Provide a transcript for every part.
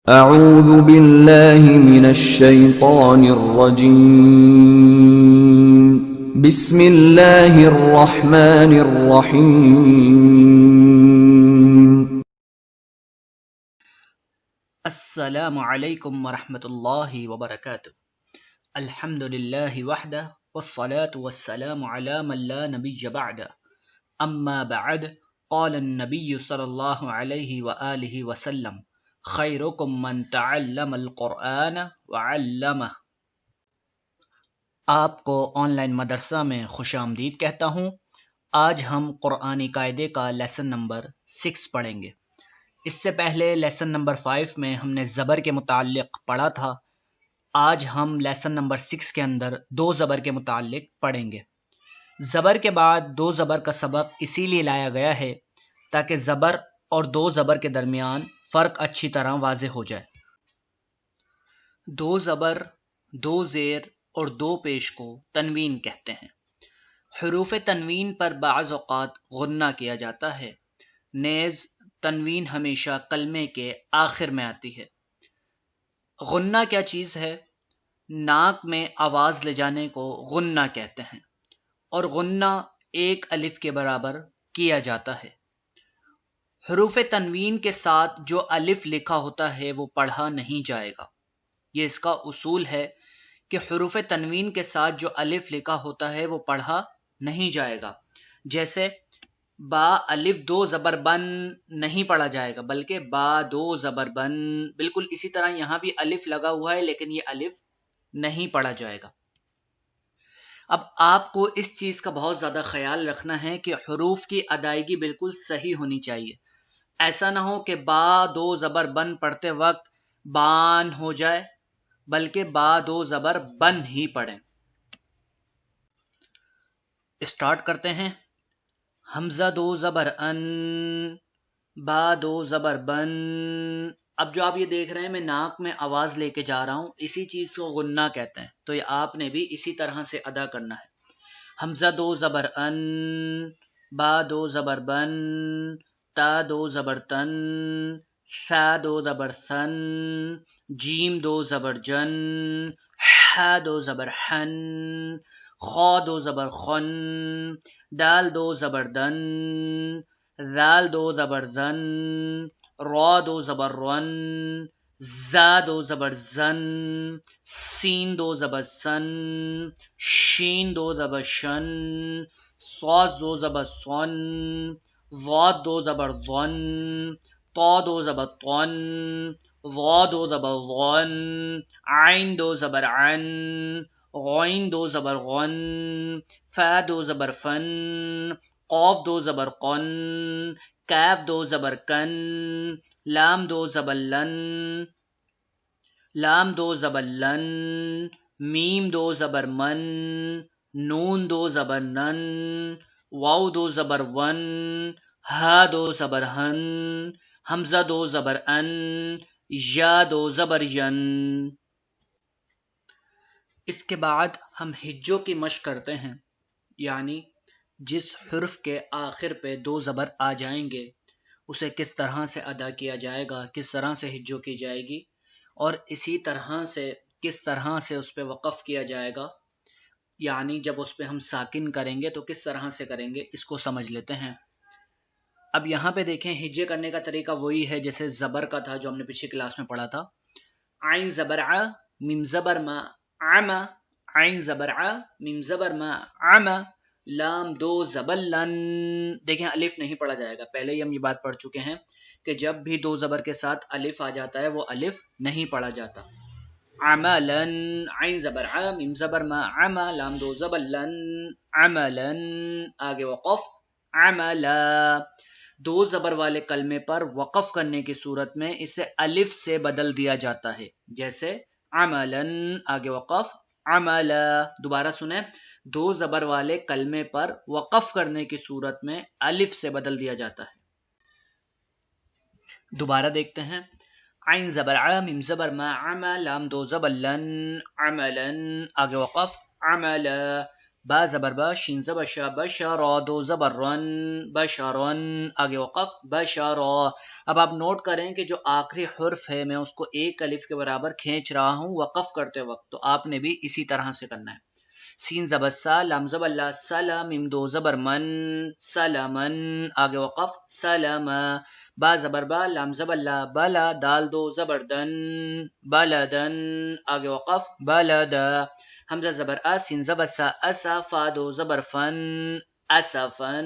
اعوذ باللہ من الشیطان الرجیم بسم اللہ الرحمن الرحیم السلام علیکم ورحمۃ اللہ وبرکاتہ۔ الحمد للہ وحدہ والصلاة والسلام علی من لا نبی بعدہ، اما بعد، قال النبی صلی اللہ علیہ وآلہ وسلم خیرکم من تعلم القرآن وعلمہ۔ آپ کو آن لائن مدرسہ میں خوش آمدید کہتا ہوں۔ آج ہم قرآنی قاعدے کا لیسن نمبر 6 پڑھیں گے۔ اس سے پہلے لیسن نمبر 5 میں ہم نے زبر کے متعلق پڑھا تھا۔ آج ہم لیسن نمبر 6 کے اندر 2 زبر کے متعلق پڑھیں گے۔ زبر کے بعد 2 زبر کا سبق اسی لیے لایا گیا ہے تاکہ زبر اور 2 زبر کے درمیان فرق اچھی طرح واضح ہو جائے۔ 2 زبر، 2 زیر اور 2 پیش کو تنوین کہتے ہیں۔ حروف تنوین پر بعض اوقات غنہ کیا جاتا ہے، نیز تنوین ہمیشہ کلمے کے آخر میں آتی ہے۔ غنہ کیا چیز ہے؟ ناک میں آواز لے جانے کو غنہ کہتے ہیں، اور غنہ 1 الف کے برابر کیا جاتا ہے۔ حروف تنوین کے ساتھ جو الف لکھا ہوتا ہے وہ پڑھا نہیں جائے گا۔ یہ اس کا اصول ہے کہ حروف تنوین کے ساتھ جو الف لکھا ہوتا ہے وہ پڑھا نہیں جائے گا۔ جیسے با الف 2 زبر بن نہیں پڑھا جائے گا، بلکہ با 2 زبر بن۔ بالکل اسی طرح یہاں بھی الف لگا ہوا ہے لیکن یہ الف نہیں پڑھا جائے گا۔ اب آپ کو اس چیز کا بہت زیادہ خیال رکھنا ہے کہ حروف کی ادائیگی بالکل صحیح ہونی چاہیے۔ ایسا نہ ہو کہ با 2 زبر بن پڑھتے وقت بان ہو جائے، بلکہ با 2 زبر بن ہی پڑھیں۔ اسٹارٹ کرتے ہیں۔ حمزہ 2 زبر ان، با 2 زبر بن۔ اب جو آپ یہ دیکھ رہے ہیں میں ناک میں آواز لے کے جا رہا ہوں، اسی چیز کو غنہ کہتے ہیں، تو یہ آپ نے بھی اسی طرح سے ادا کرنا ہے۔ حمزہ 2 زبر ان، با 2 زبر بن، تا 2 زبر تن، ثا 2 زبر سن، جیم 2 زبر جن، ح 2 زبر حن، خا 2 زبر خن، دال 2 زبر دن، ذال 2 زبر زن، را 2 زبر رن، زا 2 زبر زن، سین 2 زبر سن، شین 2 زبر شن، صاد 2 زبر صن، ضاد 2 زبر ظن، طا 2 زبر طن، ظا 2 زبر ظن، عین 2 زبر عن، غین 2 زبر غن، فا 2 زبر فن، قاف 2 زبر قن، کاف 2 زبر کن، لام 2 زبر لن، لام 2 زبر لن، میم 2 زبر من، نون 2 زبر نن، واو 2 زبر ون، ہا 2 زبر ہن، حمزہ 2 زبر ان، یا 2 زبر ین۔ اس کے بعد ہم ہجوں کی مشق کرتے ہیں، یعنی جس حرف کے آخر پہ 2 زبر آ جائیں گے اسے کس طرح سے ادا کیا جائے گا، کس طرح سے ہجوں کی جائے گی، اور اسی طرح سے کس طرح سے اس پہ وقف کیا جائے گا، یعنی جب اس پہ ہم ساکن کریں گے تو کس طرح سے کریں گے، اس کو سمجھ لیتے ہیں۔ اب یہاں پہ دیکھیں ہجے کرنے کا طریقہ وہی ہے جیسے زبر کا تھا جو ہم نے پچھلی کلاس میں پڑھا تھا۔ عین زبر ع، میم زبر ما، عما، عین زبر ع، میم زبر ما، عما، لام 2 زبر لن۔ دیکھیں الف نہیں پڑھا جائے گا، پہلے ہی ہم یہ بات پڑھ چکے ہیں کہ جب بھی 2 زبر کے ساتھ الف آ جاتا ہے وہ الف نہیں پڑھا جاتا۔ عملا، عین زبر ع، میم زبر ما، عما، لام 2 زبر لن، عملا، آگے وقف، عملا۔ 2 زبر والے کلمے پر وقف کرنے کی صورت میں اسے الف سے بدل دیا جاتا ہے، جیسے عملا، آگے وقف، عملا۔ دوبارہ سنیں، 2 زبر والے کلمے پر وقف کرنے کی صورت میں الف سے بدل دیا جاتا ہے۔ دوبارہ دیکھتے ہیں۔ عین زبر ع، میم زبر ما، عما، لام 2 زبر لن، عملا، آگے وقف، عملا۔ با زبر با، شین زبر شا، بشرا، دو زبر رن، بشرن، آگے وقف بشرا۔ اب آپ نوٹ کریں کہ جو آخری حرف ہے میں اس کو ایک الف کے برابر کھینچ رہا ہوں وقف کرتے وقت، تو آپ نے بھی اسی طرح سے کرنا ہے۔ سین زبر سا، لام زبر لا، سلا، میم دو زبر من، سلمن، آگے وقف سلما۔ با زبر با، لام زبر لا، بلا، دال دو زبر دن، بلدن، آگے وقف بلدا۔ حمزہ زبر آ، سین زبر سا، اسا، فا دو زبر فن، اسفن،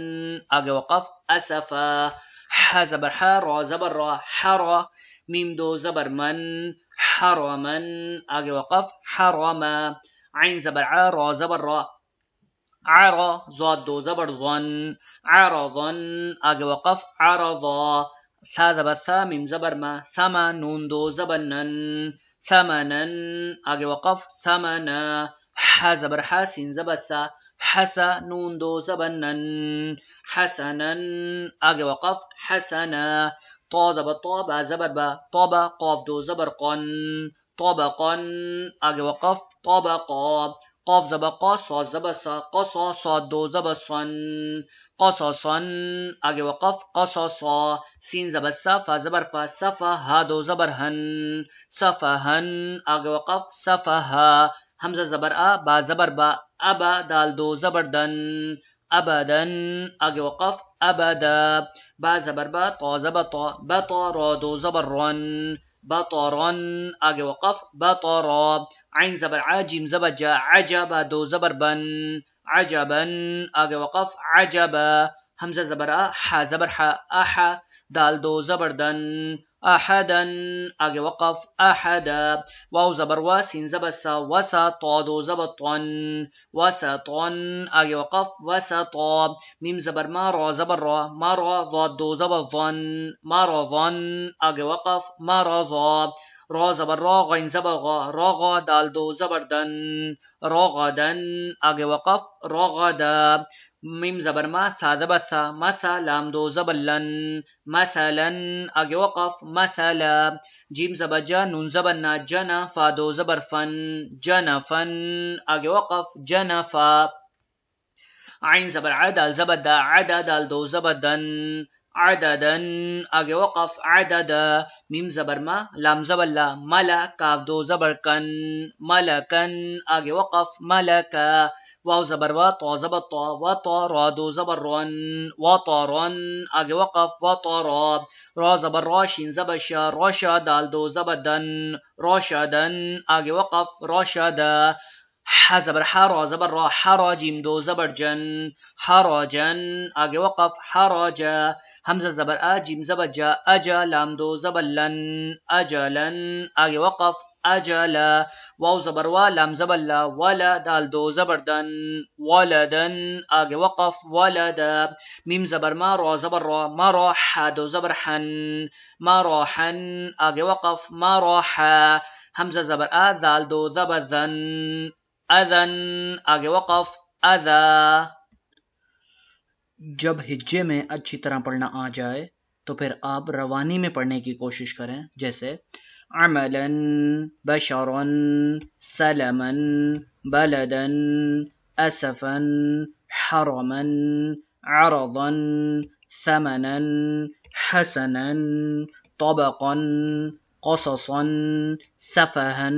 آگے وقف اسفا۔ ح زبر ح، را زبر را، حرا، میم دو زبر من، حرمن، آگے وقف حرما۔ عین زبر ع، را زبر را، عرا، ضاد دو زبر ظن، عرضن، آگے وقف عرضا۔ ثا زبر ثا، میم زبر ما، ثما، نون دو زبر نن، ثمنن، آگے وقف ثمنا۔ ح زبر ح، سین زبر سا، حسا، نون دو زبر نن، حسنن، آگے وقف حسنا۔ طا زبر طا، با زبر با، طبا، قاف دو زبر قن، طبقا، آگے وقف طبقا۔ قاف زبر قا، صاد زبر سا، قصا، صاد دو زبر صن، قصصا، آگے وقف قصصا۔ سین زبر سا، فا زبر فا، صفا، ہا دو زبر ہن، صفہن، آگے وقف صفہا۔ حمزہ زبر آ، با زبر با، ابا، دال دو زبر دن، ابدن، آگے وقف ابدا۔ با زبر با، طا زبر طا، بطا، را دو زبر رن، بطرن، آگے وقف بطرا۔ عین زبر ع، جیم زبر جا، عجبا، دو زبر بن، عجبن، آگے وقف عجبا۔ حمزہ زبر آ، ح زبر ح، احا، دال دو زبر دن، احدن، آگے وقف احدا۔ واو زبر وا، سین زبر سا، وسا، طا دو زبر طن، وسطن، آگے وقف وسطا۔ میم زبر ما، را زبر را، مرا، ضاد دو زبر ظن، مرضن، آگے وقف مرضا۔ را زبر را، غین زبر غا، رغا، دال دو زبر دن، رغدن، آگے وقف رغدا۔ میم زبر ما، ثا زبر ثا، مثا، لام دو زبر لن، مثلا، آگے وقف مثلا۔ جیم زبر جا، نون زبر نا، جنا، فا دو زبر فن، جنفن، آگے وقف جنفا۔ عین زبر ع، دال زبر دا، عدا، دال دو زبر دن، عددن، آگے وقف عددا۔ میم زبر ما، لام زبر لا، ملا، کاف دو زبر کن، ملکن، آگے وقف ملکا۔ واو زبر وا، طا زبر طا، وطا، را دو زبر رن، وطرن، آگے وقف وطرا۔ را زبر را، شین زبر شا، رشا، دال دو زبر دن، رشدن، آگے وقف رشدا۔ ح زبر ح، را زبر را، حرا، جیم دو زبر جن، حرجن، آگے وقف حرجا۔ حمزہ زبر آ، جیم زبر جا، اجا، لام دو زبر لن، اجلن، آگے وقف اجلا۔ واو زبر وا، لام زبر لا، ولا، دال دو زبر دن، ولدن، آگے وقف ولدا۔ میم زبر ما، را زبر را، مرا، ح دو زبر حن، مرحن، آگے وقف مرحا۔ حمزہ زبر آ، دال دو زبر ذن، اذن، آگے وقف اذا۔ جب ہجے میں اچھی طرح پڑھنا آ جائے تو پھر آپ روانی میں پڑھنے کی کوشش کریں، جیسے عملا، بشرا، سلما، بلدا، اسفا، حرما، عرضا، ثمنا، حسنا، طبقا، قصصا، سفها،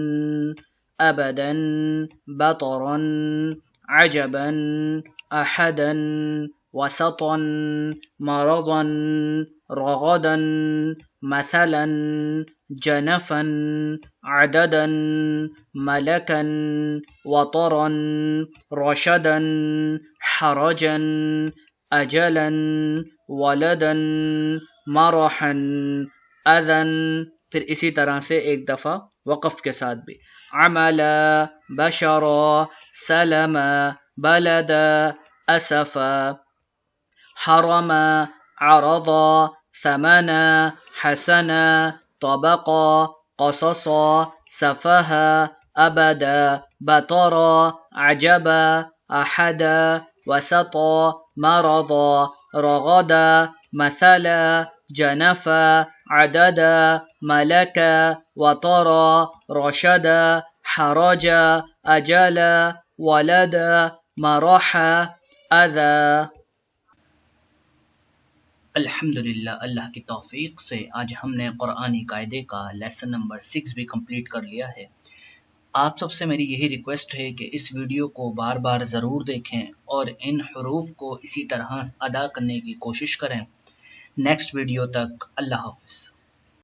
ابدا، بطرا، عجبا، احدا، وسطا، مرضا، رغدا، مثلا، جنفا، عددا، ملكا، وطرا، رشدا، حرجا، اجلا، ولدا، مرحا، اذا۔ پھر اسی طرح سے ایک دفعہ وقف کے ساتھ بھی، عملا، بشرا، سلما، بلدا، اسفا، حرما، عرضا، ثمنا، حسنا، طبقا، قصصا، سفها، ابدا، بطرا، عجبا، احدا، وسطا، مرضا، رغدا، مثلا، جنفا، عددا، ملكا، وطرا، رشدا، حرجا، اجلا، ولدا، مرح اذا. الحمدللہ اللہ کی توفیق سے آج ہم نے قرآنی قاعدے کا لیسن نمبر 6 بھی کمپلیٹ کر لیا ہے. آپ سب سے میری یہی ریکویسٹ ہے کہ اس ویڈیو کو بار بار ضرور دیکھیں اور ان حروف کو اسی طرح ادا کرنے کی کوشش کریں. نیکسٹ ویڈیو تک اللہ حافظ.